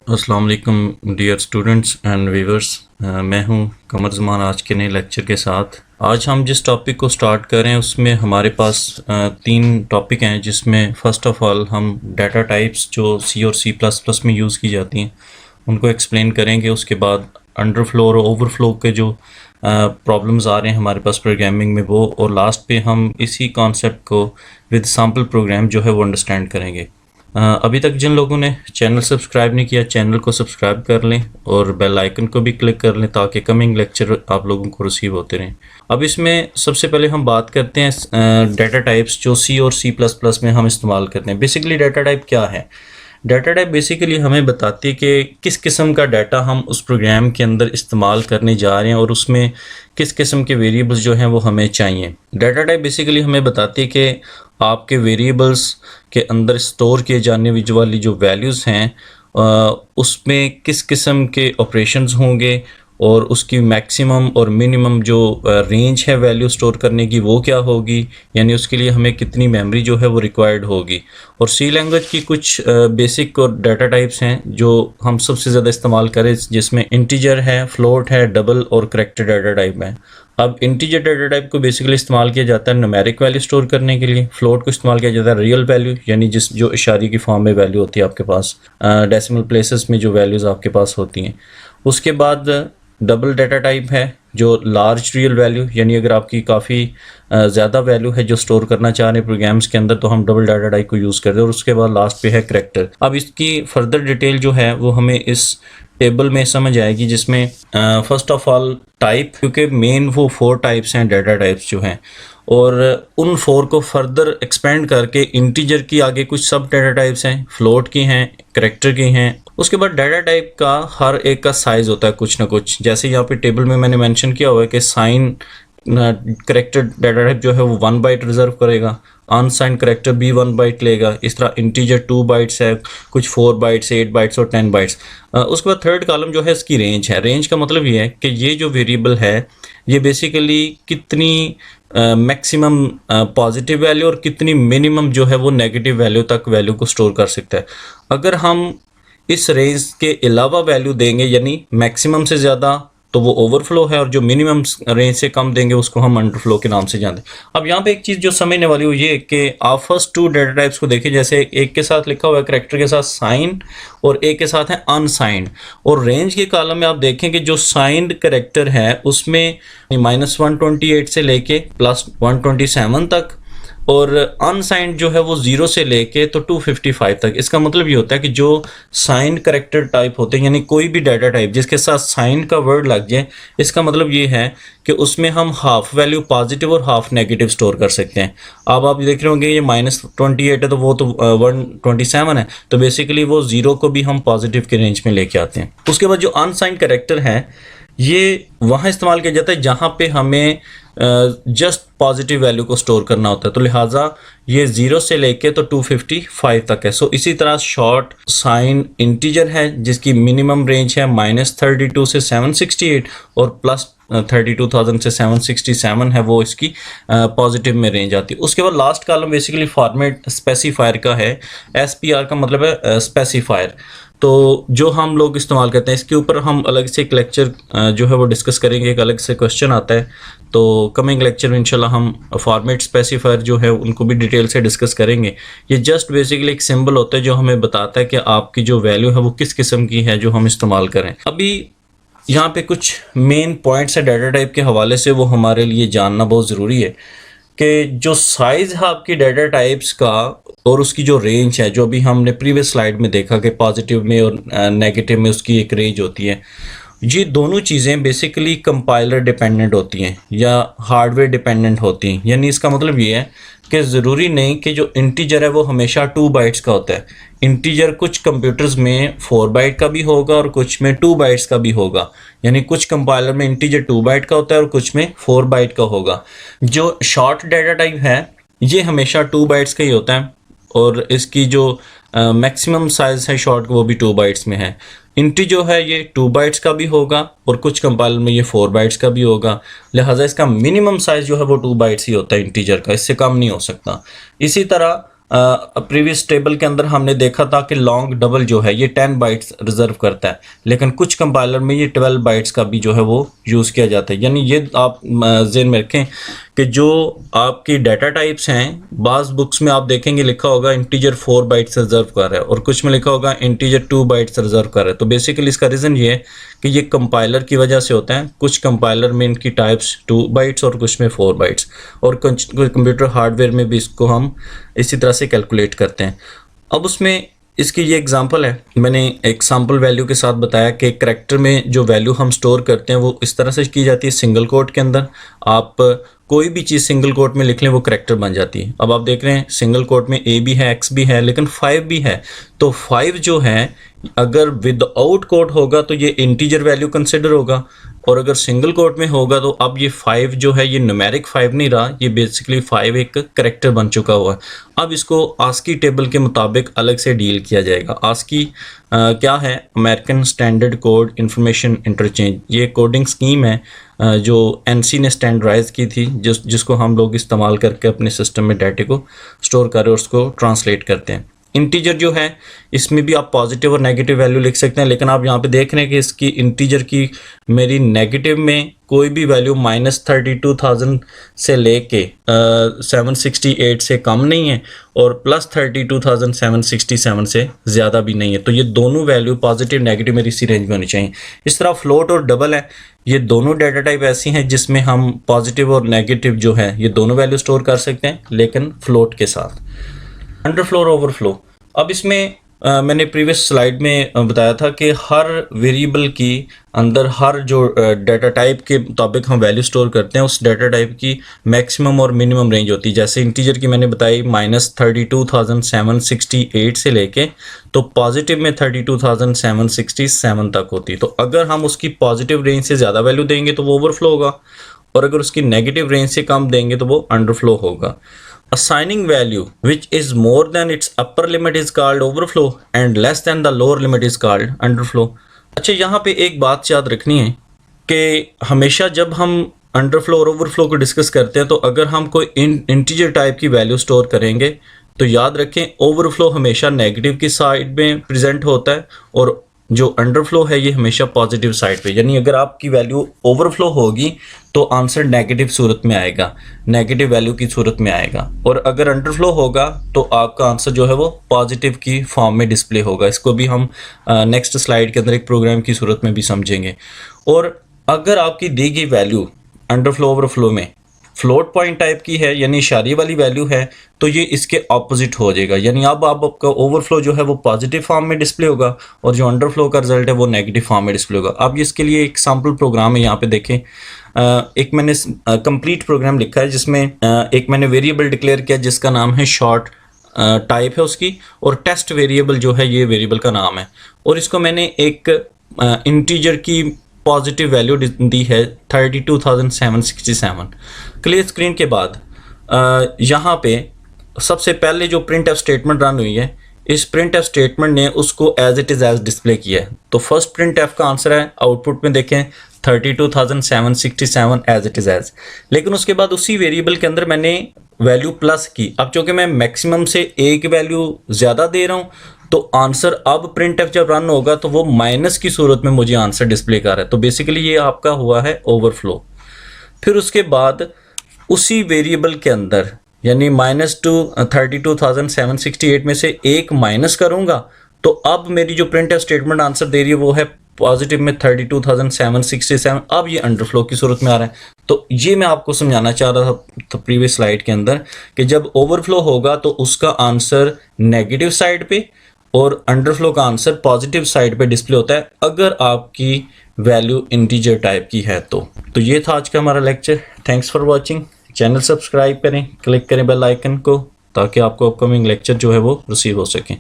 अस्सलाम वालेकुम dear students and viewers. मैं हूं कमर ज़मान आज के नए लेक्चर के साथ। आज हम जिस टॉपिक को स्टार्ट कर रहे हैं उसमें हमारे पास तीन टॉपिक हैं, जिसमें फ़र्स्ट ऑफ़ ऑल हम डाटा टाइप्स जो सी और सी प्लस प्लस में यूज़ की जाती हैं उनको एक्सप्लेन करेंगे। उसके बाद अंडरफ्लो और ओवरफ्लो के जो प्रॉब्लम्स आ रहे हैं हमारे पास प्रोग्रामिंग में वो, और लास्ट पे हम इसी कॉन्सेप्ट को विद सैम्पल प्रोग्राम जो है वो अंडरस्टैंड करेंगे। अभी तक जिन लोगों ने चैनल सब्सक्राइब नहीं किया, चैनल को सब्सक्राइब कर लें और बेल आइकन को भी क्लिक कर लें ताकि कमिंग लेक्चर आप लोगों को रिसीव होते रहें। अब इसमें सबसे पहले हम बात करते हैं डाटा टाइप्स जो सी और सी प्लस प्लस में हम इस्तेमाल करते हैं। बेसिकली डाटा टाइप क्या है? डाटा टाइप बेसिकली हमें बताती है कि किस किस्म का डाटा हम उस प्रोग्राम के अंदर इस्तेमाल करने जा रहे हैं और उसमें किस किस्म के वेरिएबल्स जो हैं वो हमें चाहिए। डाटा टाइप बेसिकली हमें बताती है कि आपके वेरिएबल्स के अंदर स्टोर किए जाने वाली जो वैल्यूज़ हैं उसमें किस किस्म के ऑपरेशंस होंगे और उसकी मैक्सिमम और मिनिमम जो रेंज है वैल्यू स्टोर करने की वो क्या होगी, यानी उसके लिए हमें कितनी मेमोरी जो है वो रिक्वायर्ड होगी। और सी लैंग्वेज की कुछ बेसिक और डाटा टाइप्स हैं जो हम सबसे ज़्यादा इस्तेमाल करें, जिसमें इंटीजर है, फ्लोट है, डबल और करैक्टर डाटा टाइप है। अब इंटीजर डाटा टाइप को बेसिकली इस्तेमाल किया जाता है न्यूमेरिक वैल्यू स्टोर करने के लिए। फ्लोट को इस्तेमाल किया जाता है रियल वैल्यू, यानी जो इशारे की फॉर्म में वैल्यू होती है आपके पास, डेसिमल प्लेसेस में जो वैल्यूज़ आपके पास होती हैं। उसके बाद डबल डाटा टाइप है जो लार्ज रियल वैल्यू, यानी अगर आपकी काफ़ी ज़्यादा वैल्यू है जो स्टोर करना चाह रहे हैं प्रोग्राम्स के अंदर तो हम डबल डाटा टाइप को यूज़ करते हैं। और उसके बाद लास्ट पे है करैक्टर। अब इसकी फर्दर डिटेल जो है वो हमें इस टेबल में समझ आएगी, जिसमें फर्स्ट ऑफ ऑल टाइप, क्योंकि मेन वो 4 टाइप्स हैं डाटा टाइप्स जो हैं, और उन 4 को फर्दर एक्सपेंड करके इंटीजर की आगे कुछ सब डाटा टाइप्स हैं, फ्लोट की हैं, करैक्टर की हैं। उसके बाद डाटा टाइप का हर एक का साइज़ होता है कुछ ना कुछ, जैसे यहाँ पे टेबल में मैंने मेंशन किया हुआ है कि साइन करैक्टर डाटा टाइप जो है वो 1 बाइट रिजर्व करेगा, अनसाइन करैक्टर भी 1 बाइट लेगा। इस तरह इंटीजर 2 बाइट्स है, कुछ 4 बाइट्स, 8 बाइट्स और 10 बाइट्स। उसके बाद थर्ड कॉलम जो है इसकी रेंज है। रेंज का मतलब ये है कि ये जो वेरिएबल है ये बेसिकली कितनी मैक्सिमम पॉजिटिव वैल्यू और कितनी मिनिमम जो है वो नेगेटिव वैल्यू तक वैल्यू को स्टोर कर सकता है। अगर हम इस रेंज के अलावा वैल्यू देंगे, यानी मैक्सिमम से ज़्यादा, तो वो ओवरफ्लो है, और जो मिनिमम रेंज से कम देंगे उसको हम अंडरफ्लो के नाम से जानते हैं। अब यहाँ पे एक चीज़ जो समझने वाली हो ये कि आप फर्स्ट 2 डाटा टाइप्स को देखें, जैसे एक के साथ लिखा हुआ है करैक्टर के साथ साइन और एक के साथ है अनसाइंड। और रेंज के कॉलम में आप देखें कि जो साइंड करैक्टर है उसमें -128 से लेके +127 तक, और अनसाइंड जो है वो 0 से लेके तो 255 तक। इसका मतलब ये होता है कि जो साइन करैक्टर टाइप होते हैं, यानी कोई भी डाटा टाइप जिसके साथ साइन का वर्ड लग जाए, इसका मतलब ये है कि उसमें हम हाफ वैल्यू पॉजिटिव और हाफ नेगेटिव स्टोर कर सकते हैं। अब आप देख रहे होंगे ये -28 है तो वो तो 127 है, तो बेसिकली वो 0 को भी हम पॉजिटिव के रेंज में लेके आते हैं। उसके बाद जो अनसाइंड करैक्टर है ये वहाँ इस्तेमाल किया जाता है जहाँ पे हमें जस्ट पॉजिटिव वैल्यू को स्टोर करना होता है, तो लिहाजा ये 0 से लेके तो 255 तक है। सो इसी तरह शॉर्ट साइन इंटीजर है जिसकी मिनिमम रेंज है -32 से 768 और +32,000 से 767 है, वो इसकी पॉजिटिव में रेंज आती है। उसके बाद last column basically format specifier का है। SPR का मतलब है स्पेसिफायर, तो जो हम लोग इस्तेमाल करते हैं इसके ऊपर हम अलग से एक लेक्चर जो है वो डिस्कस करेंगे। एक अलग से क्वेश्चन आता है, तो कमिंग लेक्चर में इंशाल्लाह हम फॉर्मेट स्पेसिफायर जो है उनको भी डिटेल से डिस्कस करेंगे। ये जस्ट बेसिकली एक सिंबल होता है जो हमें बताता है कि आपकी जो वैल्यू है वो किस किस्म की है जो हम इस्तेमाल करें। अभी यहाँ पे कुछ मेन पॉइंट्स है डाटा टाइप के हवाले से, वो हमारे लिए जानना बहुत ज़रूरी है कि जो साइज़ है आपकी डाटा टाइप्स का और उसकी जो रेंज है, जो भी हमने प्रीवियस स्लाइड में देखा कि पॉजिटिव में और नेगेटिव में उसकी एक रेंज होती है, ये दोनों चीज़ें बेसिकली कंपाइलर डिपेंडेंट होती हैं या हार्डवेयर डिपेंडेंट होती हैं। यानी इसका मतलब ये है कि ज़रूरी नहीं कि जो इंटीजर है वो हमेशा 2 बाइट्स का होता है। इंटीजर कुछ कंप्यूटर्स में 4 बाइट का भी होगा और कुछ में 2 बाइट्स का भी होगा, यानी कुछ कंपाइलर में इंटीजर 2 बाइट का होता है और कुछ में 4 बाइट का होगा। जो शॉर्ट डाटा टाइप है ये हमेशा 2 बाइट्स का ही होता है, और इसकी जो मैक्सिमम साइज़ है शॉर्ट वो भी 2 बाइट्स में है। इंटी जो है ये 2 बाइट्स का भी होगा और कुछ कंपाइलर में ये 4 बाइट्स का भी होगा, लिहाजा इसका मिनिमम साइज़ जो है वो 2 बाइट्स ही होता है इंटीजर का, इससे कम नहीं हो सकता। इसी तरह प्रीवियस टेबल के अंदर हमने देखा था कि लॉन्ग डबल जो है ये 10 बाइट्स रिजर्व करता है, लेकिन कुछ कंपाइलर में ये 12 बाइट्स का भी जो है वो यूज़ किया जाता है। यानी ये आप ज़हन में रखें कि जो आपकी डाटा टाइप्स हैं, बाज़ बुक्स में आप देखेंगे लिखा होगा इंटीजर 4 बाइट्स रिजर्व कर रहा है और कुछ में लिखा होगा इंटीजर 2 बाइट्स रिजर्व कर रहा है। तो बेसिकली इसका रीज़न ये है कि ये कंपाइलर की वजह से होता है। कुछ कंपाइलर में इनकी टाइप्स 2 बाइट्स और कुछ में 4 बाइट्स, और कुछ कंप्यूटर हार्डवेयर में भी इसको हम इसी तरह से कैलकुलेट करते हैं। अब उसमें इसकी ये एग्जांपल है, मैंने एक सैम्पल वैल्यू के साथ बताया कि करैक्टर में जो वैल्यू हम स्टोर करते हैं वो इस तरह से की जाती है सिंगल कोट के अंदर। आप कोई भी चीज़ सिंगल कोट में लिख लें वो करैक्टर बन जाती है। अब आप देख रहे हैं सिंगल कोट में ए भी है, एक्स भी है, लेकिन 5 भी है। तो 5 जो है अगर विदाउट कोट होगा तो ये इंटीजर वैल्यू कंसिडर होगा, और अगर सिंगल कोट में होगा तो अब ये 5 जो है ये न्यूमेरिक 5 नहीं रहा, ये बेसिकली 5 एक करैक्टर बन चुका हुआ है। अब इसको आस्की टेबल के मुताबिक अलग से डील किया जाएगा। आस्की क्या है? American standard code information interchange. ये कोडिंग स्कीम है जो एनसी ने स्टैंडर्डाइज की थी, जिसको हम लोग इस्तेमाल करके अपने सिस्टम में डाटे को स्टोर करें और उसको ट्रांसलेट करते हैं। इंटीजर जो है इसमें भी आप पॉजिटिव और नेगेटिव वैल्यू लिख सकते हैं, लेकिन आप यहाँ पे देख रहे हैं कि इसकी इंटीजर की मेरी नेगेटिव में कोई भी वैल्यू -32,000 से लेके 768 से कम नहीं है और +32,767 से ज़्यादा भी नहीं है। तो ये दोनों वैल्यू पॉजिटिव नेगेटिव मेरी इसी रेंज में होनी चाहिए। इस तरह फ्लोट और डबल है, ये दोनों डाटा टाइप ऐसी हैं जिसमें हम पॉजिटिव और नेगेटिव जो है ये दोनों वैल्यू स्टोर कर सकते हैं, लेकिन फ्लोट के साथ। अंडरफ्लो और ओवरफ्लो, अब इसमें मैंने प्रीवियस स्लाइड में बताया था कि हर वेरिएबल की अंदर हर जो डाटा टाइप के मुताबिक हम वैल्यू स्टोर करते हैं उस डाटा टाइप की मैक्सिमम और मिनिमम रेंज होती है। जैसे इंटीजर की मैंने बताई -32,768 से लेके तो पॉजिटिव में 32,767 तक होती है। तो अगर हम उसकी पॉजिटिव रेंज से ज़्यादा वैल्यू देंगे तो वो ओवरफ्लो होगा, और अगर उसकी नेगेटिव रेंज से कम देंगे तो वो अंडरफ्लो होगा। Assigning value which is more than its upper limit is called overflow and less than the lower limit is called underflow। अच्छा, यहाँ पे एक बात याद रखनी है कि हमेशा जब हम अंडरफ्लो और ओवरफ्लो को डिस्कस करते हैं तो अगर हम कोई इंटीजर टाइप की वैल्यू स्टोर करेंगे तो याद रखें ओवरफ्लो हमेशा नेगेटिव की साइड में प्रेजेंट होता है और जो अंडरफ्लो है ये हमेशा पॉजिटिव साइड पे। यानी अगर आपकी वैल्यू ओवरफ्लो होगी तो आंसर नेगेटिव सूरत में आएगा, नेगेटिव वैल्यू की सूरत में आएगा, और अगर अंडरफ्लो होगा तो आपका आंसर जो है वो पॉजिटिव की फॉर्म में डिस्प्ले होगा। इसको भी हम नेक्स्ट स्लाइड के अंदर एक प्रोग्राम की सूरत में भी समझेंगे। और अगर आपकी दी गई वैल्यू अंडरफ्लो ओवरफ्लो में फ्लोट पॉइंट टाइप की है यानी इशारे वाली वैल्यू है तो ये इसके ऑपोजिट हो जाएगा। यानी अब आपका ओवरफ्लो जो है वो पॉजिटिव फॉर्म में डिस्प्ले होगा और जो अंडरफ्लो का रिजल्ट है वो नेगेटिव फॉर्म में डिस्प्ले होगा। अब इसके लिए एक सैम्पल प्रोग्राम है, यहाँ पे देखें। एक मैंने कंप्लीट प्रोग्राम लिखा है जिसमें एक मैंने वेरिएबल डिक्लेयर किया जिसका नाम है शॉर्ट टाइप है उसकी, और टेस्ट वेरिएबल जो है ये वेरिएबल का नाम है, और इसको मैंने एक इंटीजर की पॉजिटिव वैल्यू दी है 32,767। क्लियर स्क्रीन के बाद यहाँ पे सबसे पहले जो प्रिंट एफ स्टेटमेंट रन हुई है, इस प्रिंट एफ स्टेटमेंट ने उसको as it is as display किया है। तो फर्स्ट प्रिंट एफ का आंसर है, आउटपुट में देखें 32,767 एज इट इज़ एज। लेकिन उसके बाद उसी वेरिएबल के अंदर मैंने वैल्यू प्लस की। अब चूँकि मैं मैक्सिमम से एक वैल्यू ज़्यादा दे रहा हूँ तो आंसर अब प्रिंट एफ जब रन होगा तो वो माइनस की सूरत में मुझे आंसर डिस्प्ले कर रहा है। तो बेसिकली ये आपका हुआ है ओवरफ्लो। फिर उसके बाद उसी वेरिएबल के अंदर यानी -32,768 में से एक माइनस करूंगा तो अब मेरी जो प्रिंट एफ स्टेटमेंट आंसर दे रही है वो है पॉजिटिव में 32,767। अब ये अंडरफ्लो की सूरत में आ रहा है। तो ये मैं आपको समझाना चाह रहा था प्रीवियस स्लाइड के अंदर कि जब ओवरफ्लो होगा तो उसका आंसर नेगेटिव साइड पे और अंडरफ्लो का आंसर पॉजिटिव साइड पे डिस्प्ले होता है अगर आपकी वैल्यू इंटीजर टाइप की है। तो ये था आज का हमारा lecture. Thanks for watching. Channel subscribe करें, क्लिक करें बेल आइकन को ताकि आपको अपकमिंग लेक्चर जो है वो रिसीव हो सकें।